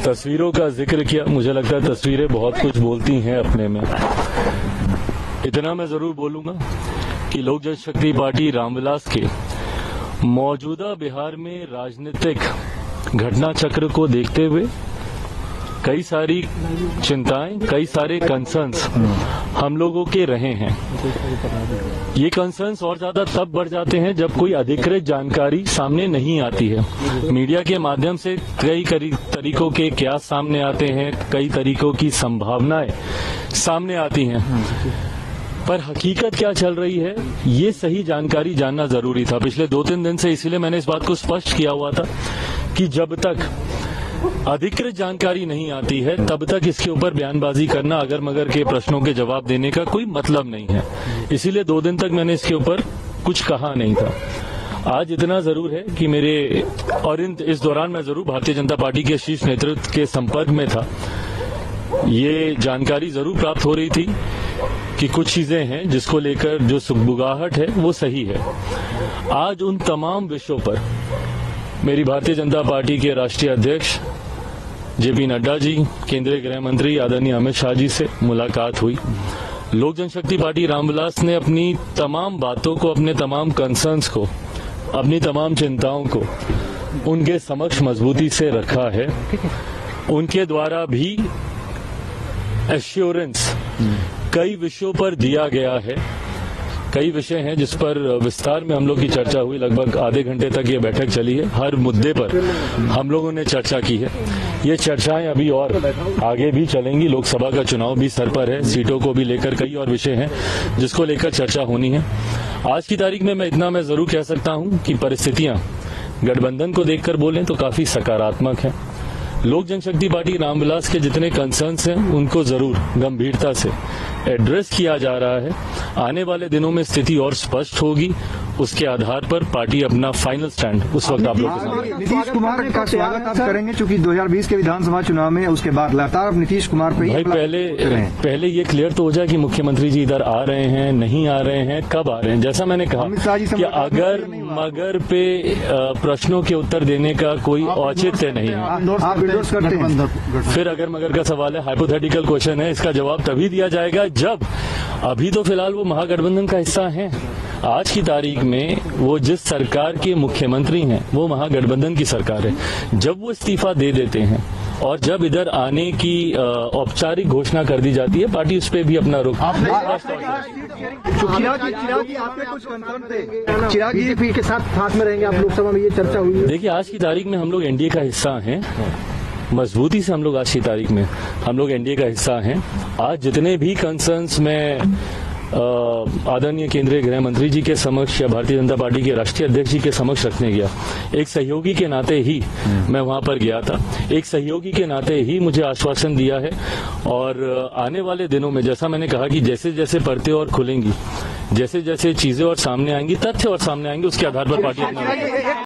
तस्वीरों का जिक्र किया, मुझे लगता है तस्वीरें बहुत कुछ बोलती हैं अपने में। इतना मैं जरूर बोलूंगा कि लोक जनशक्ति पार्टी रामविलास के मौजूदा बिहार में राजनीतिक घटना चक्र को देखते हुए कई सारी चिंताएं, कई सारे कंसर्न्स हम लोगों के रहे हैं। ये कंसर्न्स और ज्यादा तब बढ़ जाते हैं जब कोई अधिकृत जानकारी सामने नहीं आती है। मीडिया के माध्यम से कई तरीकों के कयास सामने आते हैं, कई तरीकों की संभावनाएं सामने आती हैं, पर हकीकत क्या चल रही है ये सही जानकारी जानना जरूरी था। पिछले 2-3 दिन से इसीलिए मैंने इस बात को स्पष्ट किया हुआ था कि जब तक अधिकृत जानकारी नहीं आती है तब तक इसके ऊपर बयानबाजी करना, अगर मगर के प्रश्नों के जवाब देने का कोई मतलब नहीं है। इसीलिए 2 दिन तक मैंने इसके ऊपर कुछ कहा नहीं था। आज इतना जरूर है कि मेरे और इस दौरान मैं जरूर भारतीय जनता पार्टी के शीर्ष नेतृत्व के संपर्क में था। ये जानकारी जरूर प्राप्त हो रही थी कि कुछ चीजें हैं जिसको लेकर जो सुगबुगाहट है वो सही है। आज उन तमाम विषयों पर मेरी भारतीय जनता पार्टी के राष्ट्रीय अध्यक्ष जेपी नड्डा जी, केंद्रीय गृह मंत्री आदरणीय अमित शाह जी से मुलाकात हुई। लोक जनशक्ति पार्टी रामविलास ने अपनी तमाम बातों को, अपने तमाम कंसर्न्स को, अपनी तमाम चिंताओं को उनके समक्ष मजबूती से रखा है। उनके द्वारा भी एश्योरेंस कई विषयों पर दिया गया है। कई विषय हैं जिस पर विस्तार में हम लोग की चर्चा हुई। लगभग आधे घंटे तक ये बैठक चली है। हर मुद्दे पर हम लोगों ने चर्चा की है। ये चर्चाएं अभी और आगे भी चलेंगी। लोकसभा का चुनाव भी सर पर है, सीटों को भी लेकर कई और विषय हैं जिसको लेकर चर्चा होनी है। आज की तारीख में मैं जरूर कह सकता हूं कि परिस्थितियां गठबंधन को देखकर बोलें तो काफी सकारात्मक है। लोक जनशक्ति पार्टी रामविलास के जितने कंसर्न्स हैं उनको जरूर गंभीरता से एड्रेस किया जा रहा है। आने वाले दिनों में स्थिति और स्पष्ट होगी। उसके आधार पर पार्टी अपना फाइनल स्टैंड उस वक्त आप लोग के सामने। नीतीश कुमार का स्वागत आप करेंगे क्योंकि 2020 के विधानसभा चुनाव में उसके बाद लगातार नीतीश कुमार पे भाई पहले ये क्लियर तो हो जाए कि मुख्यमंत्री जी इधर आ रहे हैं, नहीं आ रहे हैं, कब आ रहे हैं। जैसा मैंने कहा कि अगर मगर पे प्रश्नों के उत्तर देने का कोई औचित्य नहीं है। फिर अगर मगर का सवाल है, हाइपोथेटिकल क्वेश्चन है, इसका जवाब तभी दिया जाएगा जब, अभी तो फिलहाल वो महागठबंधन का हिस्सा हैं। आज की तारीख में वो जिस सरकार के मुख्यमंत्री हैं वो महागठबंधन की सरकार है। जब वो इस्तीफा दे देते हैं और जब इधर आने की औपचारिक घोषणा कर दी जाती है, पार्टी उस पर भी अपना रुख। चिराग बीजेपी के साथ में रहेंगे आप लोकसभा में, ये चर्चा हुई है। देखिए, आज की तारीख में हम लोग एनडीए का हिस्सा हैं। मजबूती से हम लोग आज की तारीख में हम लोग एनडीए का हिस्सा हैं। आज जितने भी कंसर्न्स में आदरणीय केंद्रीय गृह मंत्री जी के समक्ष या भारतीय जनता पार्टी के राष्ट्रीय अध्यक्ष जी के समक्ष रखने गया, एक सहयोगी के नाते ही मैं वहां पर गया था। एक सहयोगी के नाते ही मुझे आश्वासन दिया है और आने वाले दिनों में, जैसा मैंने कहा कि जैसे जैसे परतें और खुलेंगी, जैसे जैसे चीजें और सामने आएंगी, तथ्य और सामने आएंगे, उसके आधार पर पार्टी अपना